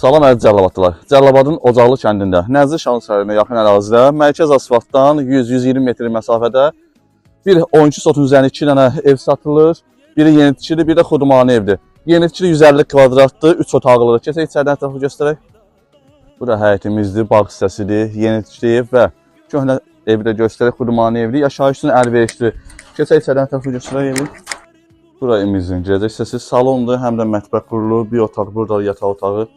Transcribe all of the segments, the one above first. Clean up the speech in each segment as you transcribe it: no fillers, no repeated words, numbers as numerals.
Salam əziz Cəlilabadlılar. Cəlilabadın Ocaqlı kəndində, Nəzir Şanlıçayına yaxın ərazidə, mərkəz asfaltdan 100-120 metr məsafədə bir oyuncu sotun üzərində 2 dənə ev satılır. Biri yeni tikili, biri də xudmani evdir. Yeni tikili 150 kvadratdır, 3 otaqlıdır. Keçək içəridən ətraflı göstərək. Bu da həyətimizdir, bağ hissəsidir, yeni tikili ev və köhnə evi də göstərək, xudmani evdir. Yaşayış üçün əlverişlidir. Keçək içəridən ətraflı göstərək evi. Bura evimizin girəcək hissəsi salondur, həm də mətbəx qurulur, bir otaq, burada yataq otağı.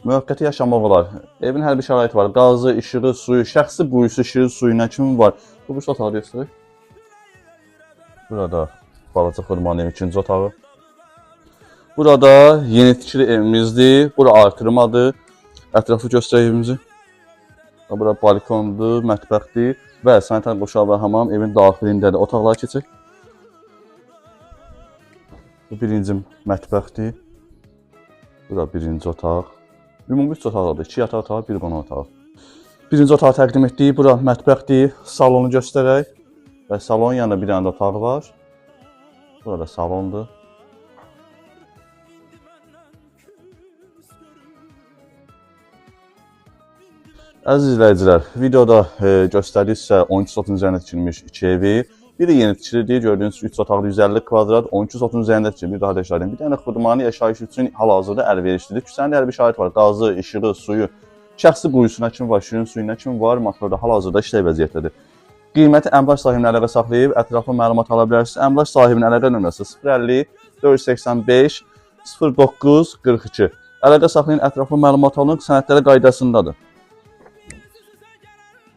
Müvəqqəti yaşamaq olar. Evin hər bir şəraiti var. Qazı, işığı, suyu, şəxsi quyusu, işığı, suyu nə kimi var. Bu otağı göstərək. Burada balaca xudmani ev ikinci otağı. Burada yeni tikili evimizdir. Bura artırmadır. Ətraflı göstərək evimizi. Bura balkondur, mətbəxdir və sanitar qoşağı və hamam evin daxilindədir. Otaqlara keçək. Bu birinci mətbəxdir. Bura birinci otaq. Ümumi 3 otaqdır. 2 yataq otağı, 1 qonaq otağı. Birinci otağı təqdim etdik. Bura mətbəxdir. Salonu göstərək. Və salonun yanında bir dənə də otağı var. Burada salondur. Əziz izləyicilər, videoda göstərdiksə 12 sotun üzərində tikilmiş 2 evi. Biri yeni tikilidir, gördüyünüz 3 otaqlı 150 kvadrat, 12 sotun üzərində tikilmiş, bir daha təşkil bir dənə xudmani yaşayış üçün hal-hazırda əlverişlidir. Küçənin hər bir şərait var, qazı, işığı, suyu, şəxsi quyusuna kimi var, şirin suyuna kimi var, motorda hal-hazırda işlək vəziyyətdədir. Qiyməti əmlak sahibinin əlaqə saxlayıb ətraflı məlumat ala bilərsiniz. Əmlak sahibinin əlaqə nömrəsi 050 485 09 42. Əlaqə saxlayın, ətraflı məlumat alın, sənədləri qaydasındadır.